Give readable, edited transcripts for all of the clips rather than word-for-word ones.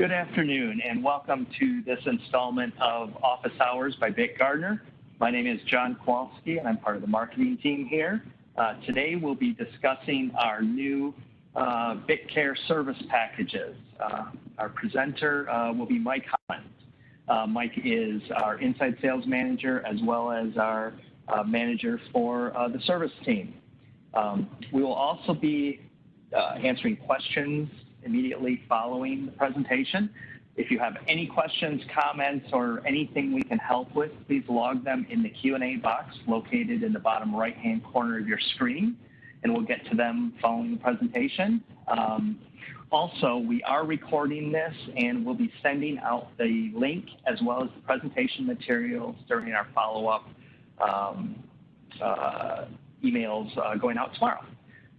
Good afternoon and welcome to this installment of Office Hours by BYK. My name is John Kowalski and I'm part of the marketing team here. Today we'll be discussing our new BYK service packages. Our presenter will be Mike Holland. Mike is our inside sales manager as well as our manager for the service team. We will also be answering questions immediately following the presentation. If you have any questions, comments, or anything we can help with, please log them in the Q&A box located in the bottom right-hand corner of your screen, and we'll get to them following the presentation. Also, we are recording this, and we'll be sending out the link as well as the presentation materials during our follow-up emails going out tomorrow.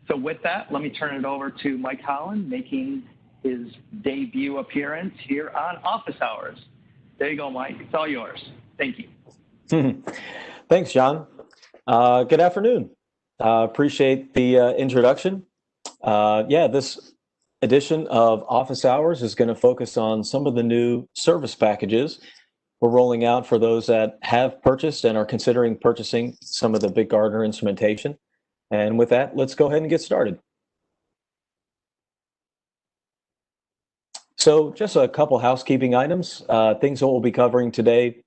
So with that, let me turn it over to Mike Holland, making his debut appearance here on Office Hours. There you go, Mike. It's all yours. Thank you. Thanks, John. Good afternoon. Appreciate the introduction. This edition of Office Hours is going to focus on some of the new service packages we're rolling out for those that have purchased and are considering purchasing some of the BYK instrumentation. And with that, let's go ahead and get started. So just a couple housekeeping items. Things that we'll be covering today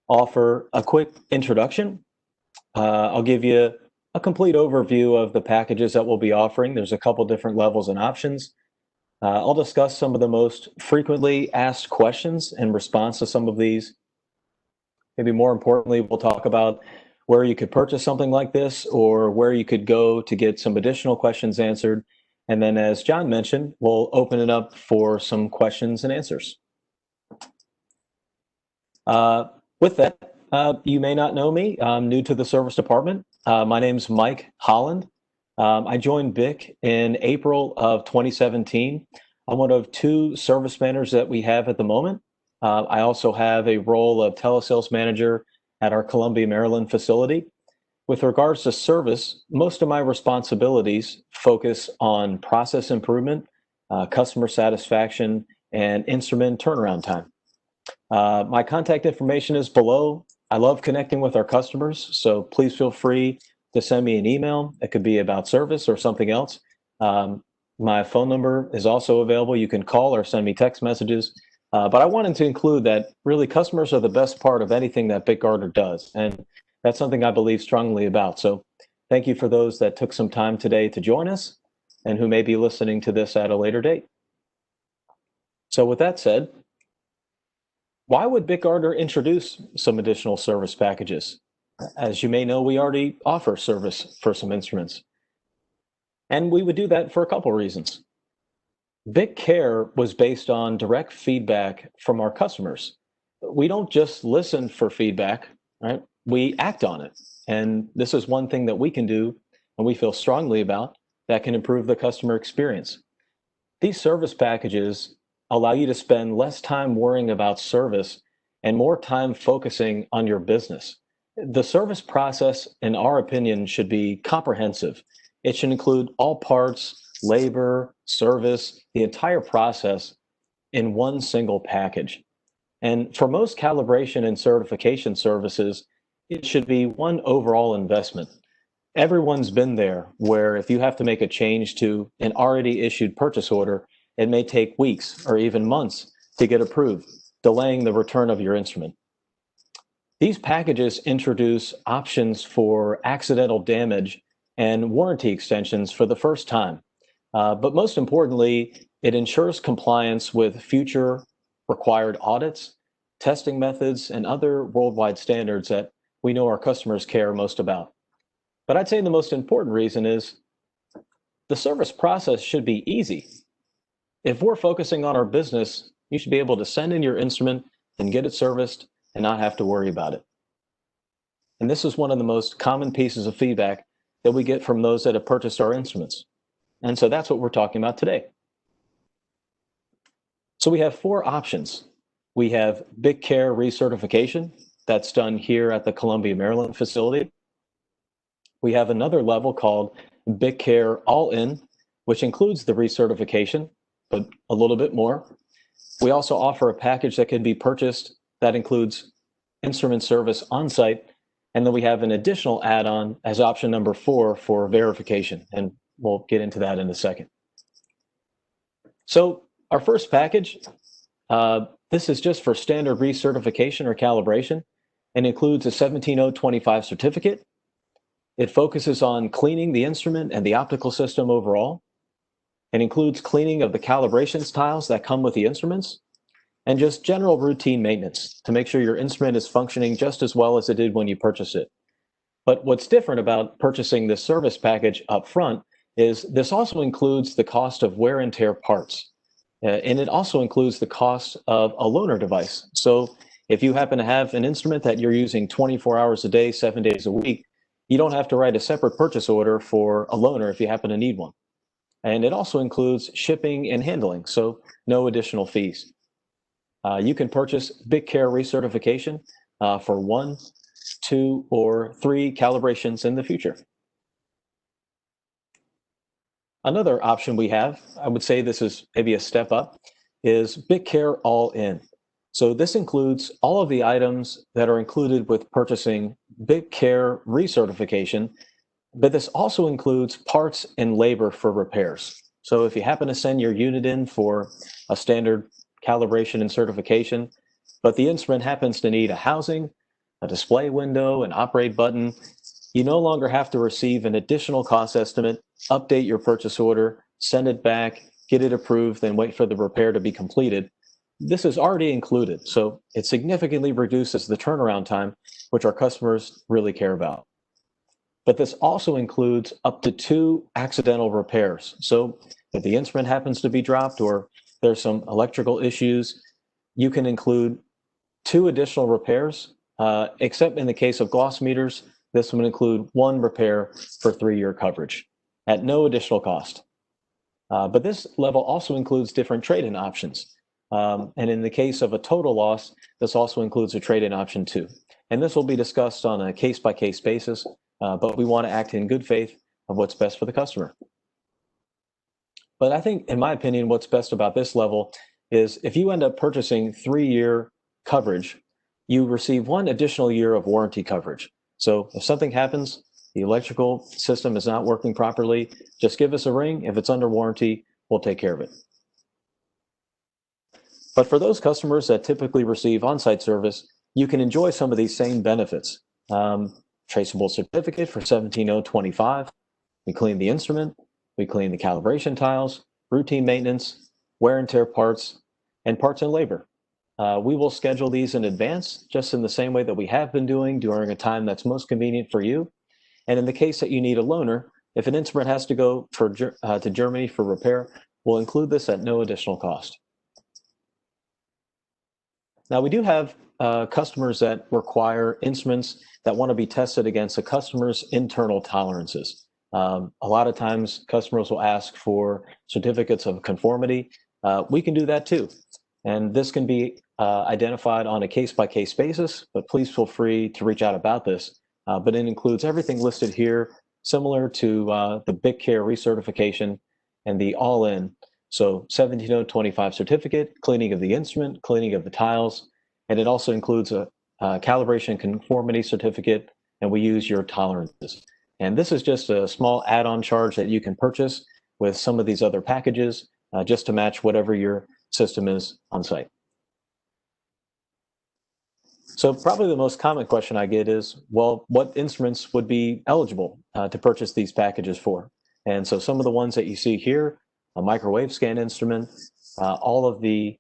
offer a quick introduction. I'll give you a complete overview of the packages that we'll be offering. There's a couple different levels and options. I'll discuss some of the most frequently asked questions in response to some of these. Maybe more importantly, we'll talk about where you could purchase something like this or where you could go to get some additional questions answered. And then, as John mentioned, we'll open it up for some questions and answers. With that, you may not know me. I'm new to the service department. My name's Mike Holland. I joined BYK in April of 2017. I'm one of two service managers that we have at the moment. I also have a role of telesales manager at our Columbia, Maryland facility. With regards to service, most of my responsibilities focus on process improvement, customer satisfaction, and instrument turnaround time. My contact information is below. I love connecting with our customers, so please feel free to send me an email. It could be about service or something else. My phone number is also available. You can call or send me text messages. But I wanted to include that really customers are the best part of anything that BYK does. And that's something I believe strongly about. So thank you for those that took some time today to join us and who may be listening to this at a later date. So with that said, why would BYK introduce some additional service packages? As you may know, we already offer service for some instruments. And we would do that for a couple reasons. BYK was based on direct feedback from our customers. We don't just listen for feedback, right? We act on it. And this is one thing that we can do and we feel strongly about that can improve the customer experience. These service packages allow you to spend less time worrying about service and more time focusing on your business. The service process, in our opinion, should be comprehensive. It should include all parts, labor, service, the entire process in one single package. And for most calibration and certification services, it should be one overall investment. Everyone's been there where if you have to make a change to an already issued purchase order, it may take weeks or even months to get approved, delaying the return of your instrument. These packages introduce options for accidental damage and warranty extensions for the first time. But most importantly, it ensures compliance with future required audits, testing methods, and other worldwide standards that we know our customers care most about. But I'd say the most important reason is the service process should be easy. If we're focusing on our business, you should be able to send in your instrument and get it serviced and not have to worry about it. And this is one of the most common pieces of feedback that we get from those that have purchased our instruments. And so that's what we're talking about today. So we have four options. We have BYK recertification. That's done here at the Columbia, Maryland facility. We have another level called BYK All-In, which includes the recertification, but a little bit more. We also offer a package that can be purchased that includes instrument service on-site, and then we have an additional add-on as option number 4 for verification, and we'll get into that in a second. So our first package, this is just for standard recertification or calibration, and includes a 17025 certificate. It focuses on cleaning the instrument and the optical system overall. It includes cleaning of the calibration tiles that come with the instruments, and just general routine maintenance to make sure your instrument is functioning just as well as it did when you purchased it. But what's different about purchasing this service package up front is this also includes the cost of wear and tear parts. And it also includes the cost of a loaner device. So if you happen to have an instrument that you're using 24 hours a day, 7 days a week, you don't have to write a separate purchase order for a loaner if you happen to need one. And it also includes shipping and handling, so no additional fees. You can purchase BYK recertification for 1, 2, or 3 calibrations in the future. Another option we have, I would say this is maybe a step up, is BYK All-In. So this includes all of the items that are included with purchasing BYK recertification, but this also includes parts and labor for repairs. So if you happen to send your unit in for a standard calibration and certification, but the instrument happens to need a housing, a display window, an operate button, you no longer have to receive an additional cost estimate, update your purchase order, send it back, get it approved, then wait for the repair to be completed. This is already included, so it significantly reduces the turnaround time, which our customers really care about. But this also includes up to 2 accidental repairs. So if the instrument happens to be dropped or there's some electrical issues, you can include 2 additional repairs, except in the case of gloss meters, this would include 1 repair for 3-year coverage at no additional cost. But this level also includes different trade-in options. And in the case of a total loss, this also includes a trade-in option too. And this will be discussed on a case-by-case basis, but we want to act in good faith of what's best for the customer. But I think, in my opinion, what's best about this level is if you end up purchasing 3-year coverage, you receive 1 additional year of warranty coverage. So if something happens, the electrical system is not working properly, just give us a ring. If it's under warranty, we'll take care of it. But for those customers that typically receive on-site service, you can enjoy some of these same benefits. Traceable certificate for 17025. We clean the instrument. We clean the calibration tiles, routine maintenance, wear and tear parts, and parts and labor. We will schedule these in advance, just in the same way that we have been doing during a time that's most convenient for you. And in the case that you need a loaner, if an instrument has to go to Germany for repair, we'll include this at no additional cost. Now, we do have customers that require instruments that want to be tested against a customer's internal tolerances. A lot of times, customers will ask for certificates of conformity. We can do that too. And this can be identified on a case-by-case basis, but please feel free to reach out about this. But it includes everything listed here, similar to the BYK recertification and the all-in. So 17025 certificate, cleaning of the instrument, cleaning of the tiles, and it also includes a calibration conformity certificate, and we use your tolerances. And this is just a small add-on charge that you can purchase with some of these other packages just to match whatever your system is on site. So probably the most common question I get is, well, what instruments would be eligible to purchase these packages for? And so some of the ones that you see here, a microwave scan instrument, all of the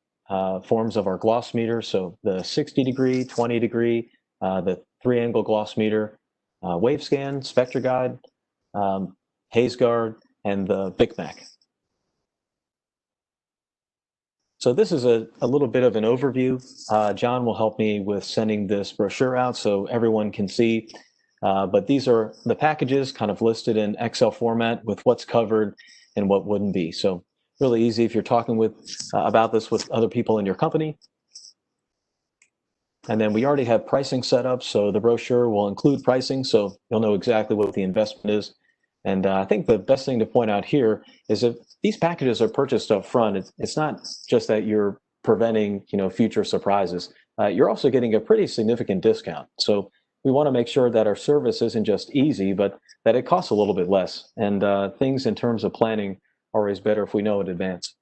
forms of our gloss meter, so the 60 degree, 20 degree, the 3-angle gloss meter, wave scan, spectra guide, haze guard, and the BYK. So this is a little bit of an overview. John will help me with sending this brochure out so everyone can see. But these are the packages kind of listed in Excel format with what's covered and what wouldn't be. So really easy if you're talking with about this with other people in your company. And then we already have pricing set up, so the brochure will include pricing, so you'll know exactly what the investment is. And I think the best thing to point out here is if these packages are purchased up front, it's not just that you're preventing, future surprises, you're also getting a pretty significant discount. So we want to make sure that our service isn't just easy, but that it costs a little bit less. And things in terms of planning are always better if we know in advance.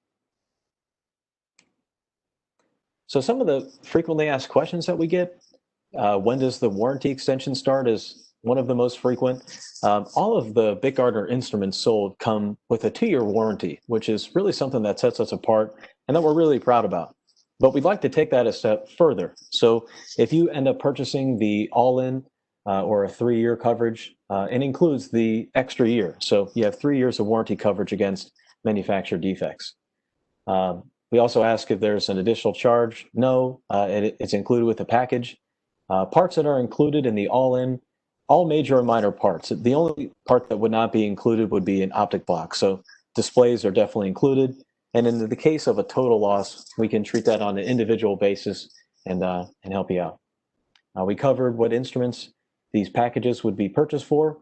So some of the frequently asked questions that we get, when does the warranty extension start, is one of the most frequent. All of the Bic Gardner instruments sold come with a 2-year warranty, which is really something that sets us apart and that we're really proud about. But we'd like to take that a step further. So if you end up purchasing the all-in or a 3-year coverage, it includes the extra year. So you have 3 years of warranty coverage against manufacturer defects. We also ask if there's an additional charge. No, it's included with the package. Parts that are included in the all-in, all major and minor parts. The only part that would not be included would be an optic block. So displays are definitely included. And in the case of a total loss, we can treat that on an individual basis and help you out. We covered what instruments these packages would be purchased for.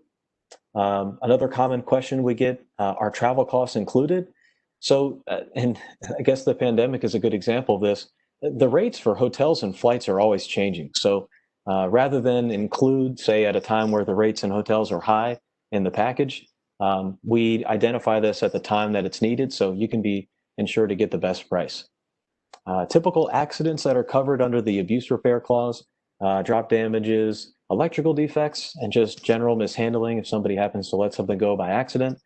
Another common question we get, are travel costs included? So, and I guess the pandemic is a good example of this. The rates for hotels and flights are always changing. So rather than include, say, at a time where the rates in hotels are high in the package, we identify this at the time that it's needed so you can be ensured to get the best price. Typical accidents that are covered under the abuse repair clause, drop damages, electrical defects, and just general mishandling if somebody happens to let something go by accident.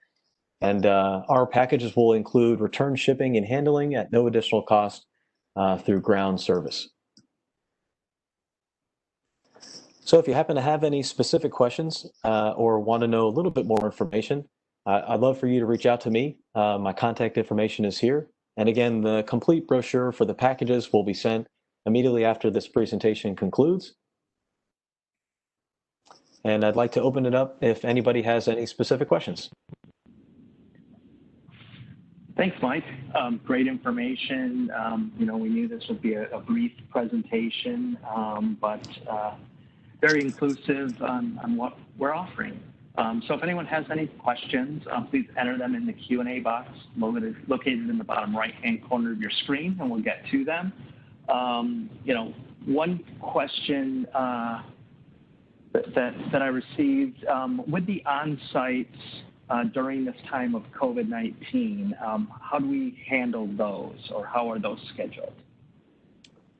And our packages will include return shipping and handling at no additional cost through ground service. So if you happen to have any specific questions or want to know a little bit more information, I'd love for you to reach out to me. My contact information is here. And again, the complete brochure for the packages will be sent immediately after this presentation concludes. And I'd like to open it up if anybody has any specific questions. Thanks, Mike. Great information. We knew this would be a brief presentation, but very inclusive on what we're offering. So if anyone has any questions, please enter them in the Q&A box located in the bottom right-hand corner of your screen, and we'll get to them. One question that I received, with the on-sites during this time of COVID-19, how do we handle those, or how are those scheduled?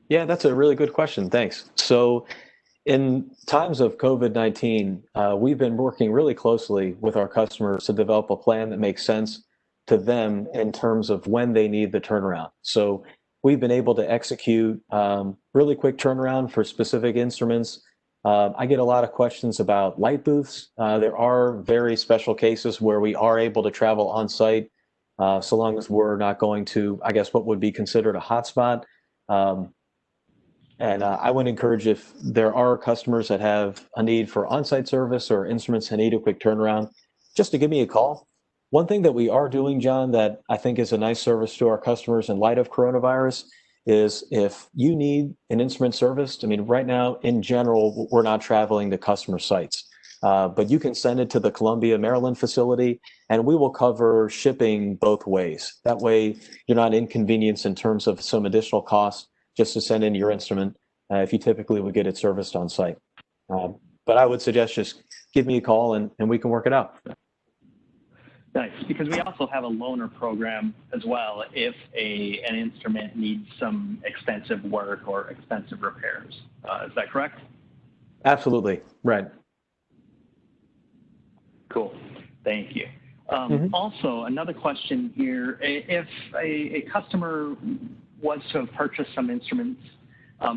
Yeah, that's a really good question. Thanks. So in times of COVID-19, we've been working really closely with our customers to develop a plan that makes sense to them in terms of when they need the turnaround. So we've been able to execute really quick turnaround for specific instruments. I get a lot of questions about light booths. There are very special cases where we are able to travel on site so long as we're not going to, I guess, what would be considered a hotspot. And I would encourage, if there are customers that have a need for on-site service or instruments that need a quick turnaround, just to give me a call. One thing that we are doing, John, that I think is a nice service to our customers in light of coronavirus is if you need an instrument serviced, I mean, right now, in general, we're not traveling to customer sites, but you can send it to the Columbia, Maryland facility, and we will cover shipping both ways. That way, you're not inconvenienced in terms of some additional costs just to send in your instrument if you typically would get it serviced on site. But I would suggest just give me a call and we can work it out. Nice, because we also have a loaner program as well if an instrument needs some extensive work or extensive repairs. Is that correct? Absolutely, right. Cool, thank you. Also, another question here, if a customer was to have purchased some instruments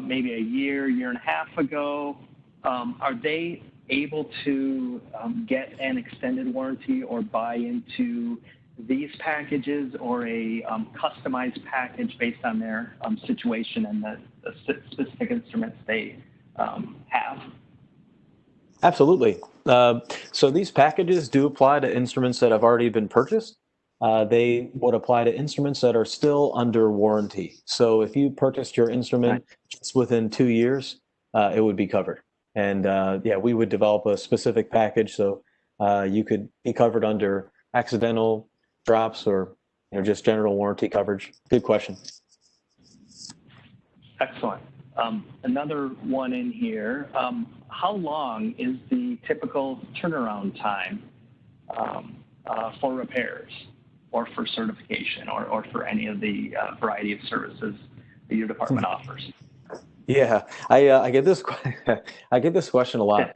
maybe a year and a half ago, are they able to get an extended warranty or buy into these packages or a customized package based on their situation and the specific instruments they have? Absolutely. So these packages do apply to instruments that have already been purchased. They would apply to instruments that are still under warranty. So if you purchased your instrument just within 2 years, it would be covered. And yeah, we would develop a specific package so you could be covered under accidental drops or just general warranty coverage. Good question. Excellent. Another one in here. How long is the typical turnaround time for repairs or for certification or for any of the variety of services that your department offers? Yeah, I get this I get this question a lot.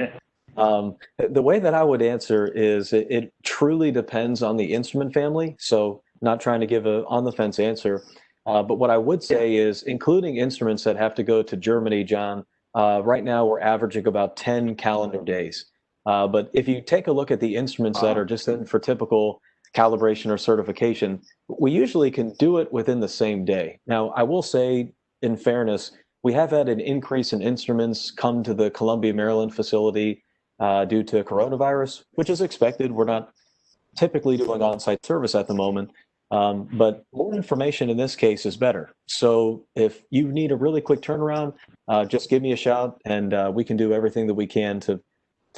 The way that I would answer is it truly depends on the instrument family. So not trying to give a on the fence answer, but what I would Yeah. say is including instruments that have to go to Germany, John, right now we're averaging about 10 calendar days. But if you take a look at the instruments that are just in for typical calibration or certification, we usually can do it within the same day. Now, I will say, in fairness, we have had an increase in instruments come to the Columbia, Maryland facility due to coronavirus, which is expected. We're not typically doing on-site service at the moment, but more information in this case is better. So if you need a really quick turnaround, just give me a shout, and we can do everything that we can to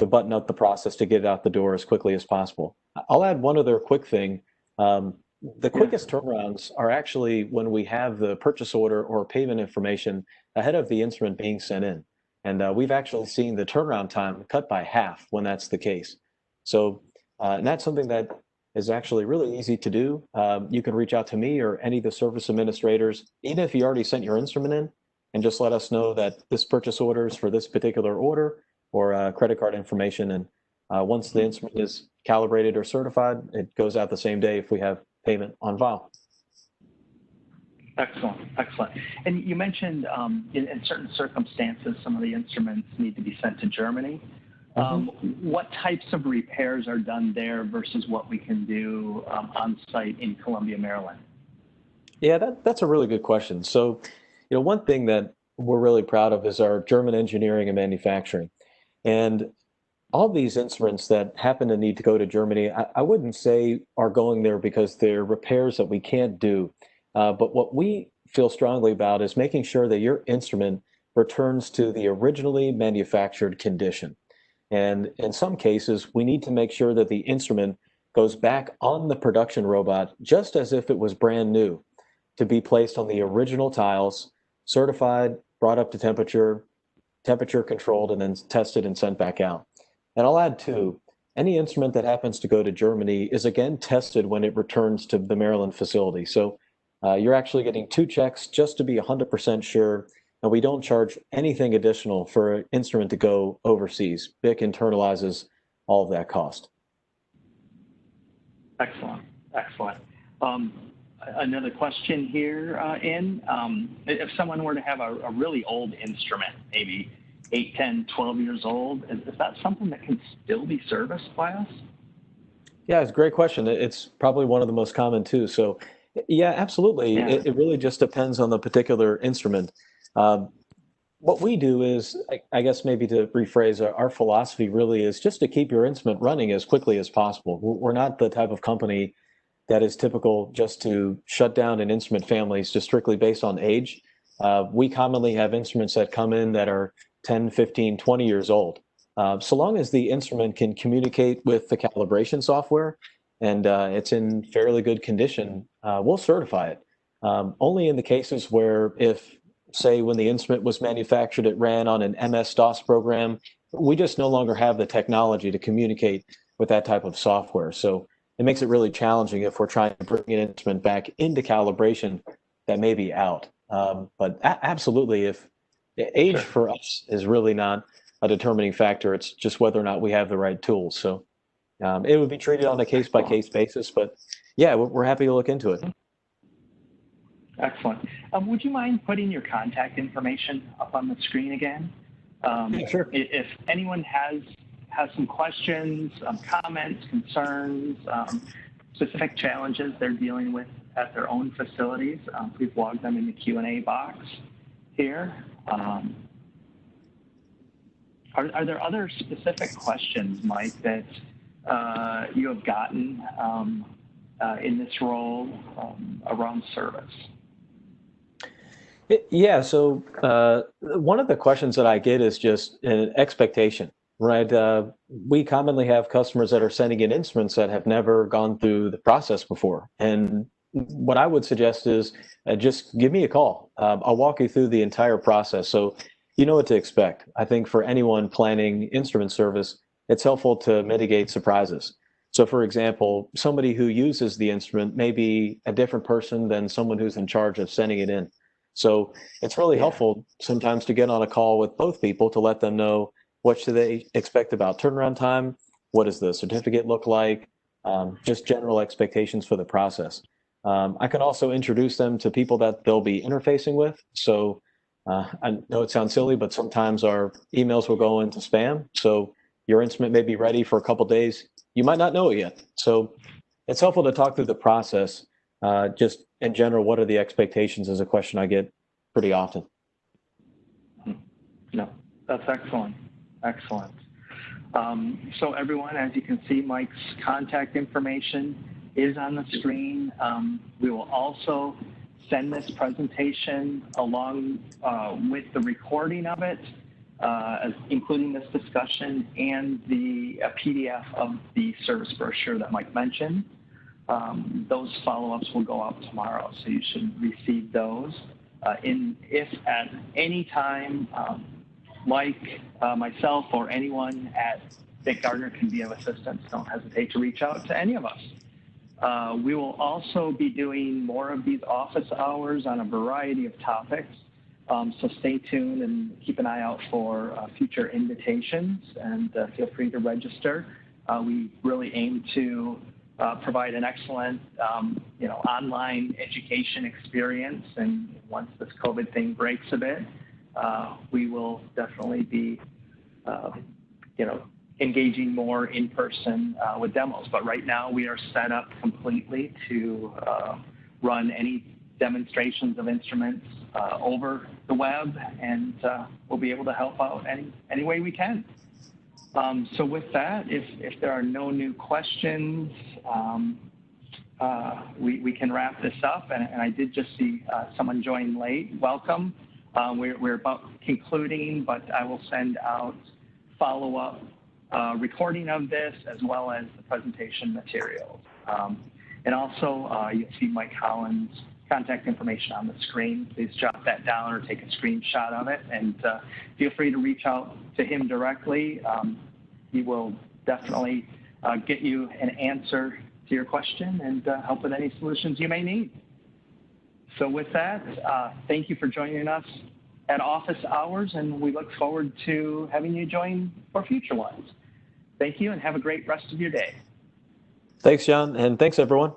button up the process to get it out the door as quickly as possible. I'll add one other quick thing. Um, the quickest turnarounds are actually when we have the purchase order or payment information ahead of the instrument being sent in. And we've actually seen the turnaround time cut by half when that's the case. So, and that's something that is actually really easy to do. You can reach out to me or any of the service administrators, even if you already sent your instrument in, and just let us know that this purchase order is for this particular order or credit card information. And once the instrument is calibrated or certified, it goes out the same day if we have payment on file. Excellent, excellent. And you mentioned in certain circumstances, some of the instruments need to be sent to Germany. What types of repairs are done there versus what we can do on site in Columbia, Maryland? Yeah, that's a really good question. So, one thing that we're really proud of is our German engineering and manufacturing. And all these instruments that happen to need to go to Germany, I wouldn't say are going there because they're repairs that we can't do. But what we feel strongly about is making sure that your instrument returns to the originally manufactured condition. And in some cases, we need to make sure that the instrument goes back on the production robot just as if it was brand new to be placed on the original tiles, certified, brought up to temperature controlled, and then tested and sent back out. And I'll add too, any instrument that happens to go to Germany is again tested when it returns to the Maryland facility. So you're actually getting two checks just to be 100% sure. And we don't charge anything additional for an instrument to go overseas. BYK internalizes all of that cost. Excellent, excellent. Another question here, if someone were to have a really old instrument, maybe 8, 10, 12 years old, is that something that can still be serviced by us? Yeah, it's a great question. It's probably one of the most common too. So, yeah, absolutely. Yeah. It really just depends on the particular instrument. Um, what we do is, I guess maybe to rephrase, our philosophy really is just to keep your instrument running as quickly as possible. We're not the type of company that is typical just to shut down an instrument families just strictly based on age. We commonly have instruments that come in that are 10, 15, 20 years old. So long as the instrument can communicate with the calibration software and it's in fairly good condition, we'll certify it. Only in the cases where if, say, when the instrument was manufactured, it ran on an MS-DOS program, we just no longer have the technology to communicate with that type of software. So it makes it really challenging if we're trying to bring an instrument back into calibration that may be out. But absolutely, if age for us is really not a determining factor, it's just whether or not we have the right tools. So it would be treated on a case-by-case basis, but yeah, we're happy to look into it. Excellent. Would you mind putting your contact information up on the screen again? Yeah, sure. If anyone has some questions, comments, concerns, specific challenges they're dealing with at their own facilities, please log them in the Q&A box here. Are there other specific questions, Mike, that you have gotten in this role around service? Yeah, so one of the questions that I get is just an expectation, right? We commonly have customers that are sending in instruments that have never gone through the process before. And what I would suggest is just give me a call. I'll walk you through the entire process so you know what to expect. I think for anyone planning instrument service, it's helpful to mitigate surprises. So, for example, somebody who uses the instrument may be a different person than someone who's in charge of sending it in. So, it's really Yeah. helpful sometimes to get on a call with both people to let them know what should they expect about turnaround time, what does the certificate look like, just general expectations for the process. I can also introduce them to people that they'll be interfacing with. So I know it sounds silly, but sometimes our emails will go into spam. So your instrument may be ready for a couple days. You might not know it yet. So it's helpful to talk through the process. Just in general, what are the expectations is a question I get pretty often. No, that's excellent. Excellent. So everyone, as you can see, Mike's contact information is on the screen. We will also send this presentation along with the recording of it, including this discussion and the PDF of the service brochure that Mike mentioned. Those follow-ups will go out tomorrow, so you should receive those. If at any time Mike, myself, or anyone at BYK Gardner can be of assistance, don't hesitate to reach out to any of us. We will also be doing more of these office hours on a variety of topics, so stay tuned and keep an eye out for future invitations, and feel free to register. We really aim to provide an excellent, online education experience, and once this COVID thing breaks a bit, we will definitely be, engaging more in person with demos. But right now we are set up completely to run any demonstrations of instruments over the web, and we'll be able to help out any way we can. So with that, if there are no new questions, we can wrap this up. And I did just see someone join late. Welcome. We're about concluding, but I will send out follow-up recording of this as well as the presentation materials. And also, you'll see Mike Holland's contact information on the screen. Please jot that down or take a screenshot of it, and feel free to reach out to him directly. He will definitely get you an answer to your question and help with any solutions you may need. So with that, thank you for joining us at office hours, and we look forward to having you join for future ones. Thank you, and have a great rest of your day. Thanks, John, and thanks, everyone.